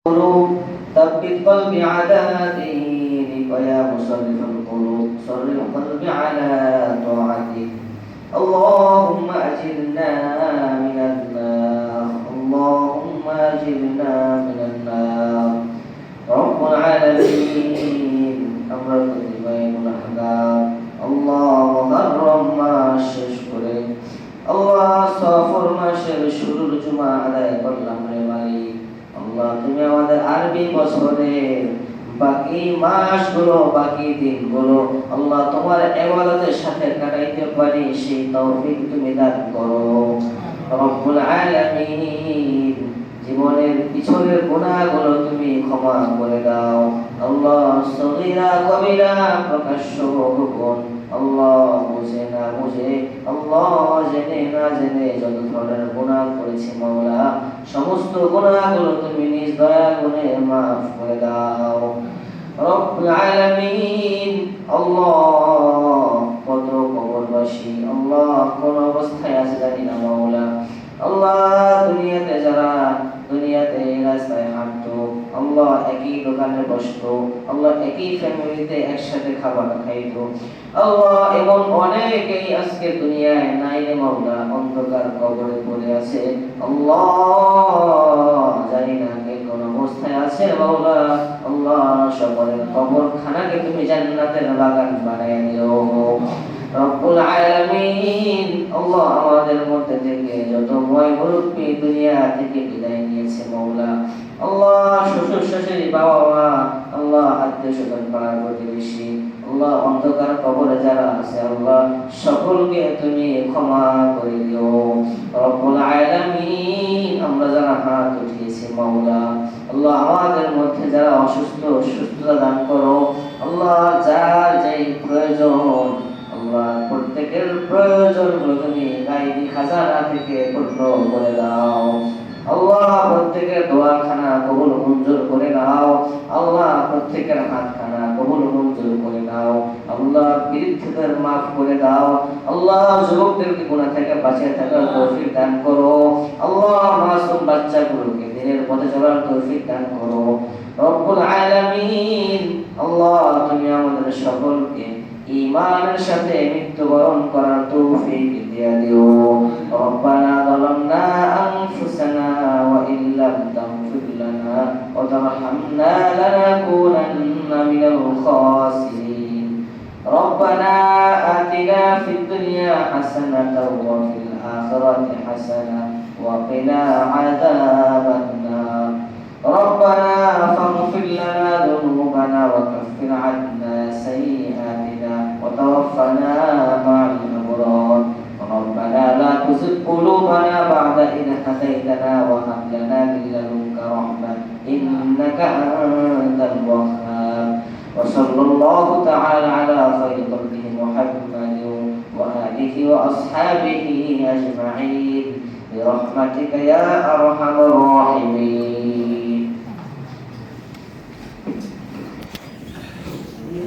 القلوب ثبت قلبي على دينك ويا مصرف القلوب صرف قلبي على طاعتك. اللهم أجرنا من النار، اللهم أجرنا من النار رب العالمين। আমরা প্রতিবাই গুনাহগার। আল্লাহ মুহররম মাস শেষ করে আল্লাহ সফর মাসের শুরুর জুমা আদায় করলাম রে মালিক। আল্লাহ তুমি আমাদের আরবি বছরের বাকি মাসগুলো বাকি দিনগুলো আল্লাহ তোমার ইবাদতের সাথে কাটাইতে পারি সেই তৌফিক তুমি দান করো রব্বুল আলামিন। জীবনের পিছনের গুনাহগুলো তুমি ক্ষমা করে দাও আল্লাহ। সগীরা কবিরা প্রকাশ্য গোপন আল্লাহ বুঝে না বুঝে আল্লাহ জেনে না জেনে যত ধরনের গুনাহ করেছি মাওলা সমস্ত গুনাহগুলো তুমি নিজ দয়া গুণে মাফ করে দাও রব্বুল আলামিন। আল্লাহ কত কবরবাসী আল্লাহ কোন অবস্থায় আছে জানি না মাওলা। আল্লাহ দুনিয়াতে রাস্তায় হাঁটতো আল্লাহ, একই দোকানে বসতো আল্লাহ, একই ফ্যামিলিতে একসাথে খাবার খাইতো আল্লাহ, এমন অনেকেই আজকে দুনিয়ায় নাই রে মাওলা, অন্ধকার কবরে পড়ে আছে আল্লাহ। জানি না কে কোন অবস্থায় আছে মাওলা। আল্লাহ সকলের কবরখানাকে তুমি জান্নাতের বাগান বানায় দিও রব্বুল আলামিন। আল্লাহ আমাদের মধ্যে থেকে যত মুরব্বি দুনিয়া থেকে বিদায় নিয়েছে মাওলা, আল্লাহ শ্বশুর শাশুড়ি বাবা মা আল্লাহ আত্মীয় স্বজন পাড়ার প্রতিবেশী আল্লাহ অন্ধকার কবরে যারা আছে আল্লাহ সকলকে তুমি ক্ষমা করে দিও রব্বুল আলামিন। আমরা যারা হাত উঠিয়েছি মাওলা আল্লাহ আমাদের মধ্যে যারা অসুস্থ সুস্থতা দান করো আল্লাহ। যার যেই প্রয়োজন আল্লাহ প্রত্যেকের প্রয়োজনগুলো তুমি গায়বী খাজানা থেকে পূর্ণ করে দাও আল্লাহ। প্রত্যেকের দোয়াখানা কবুল মঞ্জুর করে দাও আল্লাহ। প্রত্যেকের হাতখানা কবুল মঞ্জুর করে দাও আল্লাহ। পীড়িতদের মাফ করে দাও আল্লাহ। যুবকদেরকে গুনাহ থেকে বাঁচিয়ে থাকার তৌফিক দান করো আল্লাহ। মাসুম বাচ্চাগুলোকে দিনের পথে চলার তৌফিক দান করো রব্বুল আলামিন। আল্লাহ তুমি আমাদের সকলকে ঈমানের সাথে মৃত্যুবরণ করার তৌফিক দিয়ে দিও রব্বানা যালামনা আনফুসানা ওয়া ইল্লাম তাগফির লানা ওয়া তারহামনা লানাকুনান্না মিনাল খাসিরিন। রব্বানা আতিনা ফিদ দুনিয়া হাসানাতাও ওয়া ফিল আখিরাতি হাসানাতাও ওয়া কিনা আযাবান নার। ربنا فاغفر لنا ذنوبنا وكفر عنا سيئاتنا وتوفنا مع الأبرار. ربنا لا تزغ قلوبنا بعد إذ هديتنا وهب لنا من لدنك رحمة إنك أنت الوهاب. وصلى الله تعالى على خير خلقه محمد وآله وأصحابه أجمعين برحمتك يا أرحم الراحمين.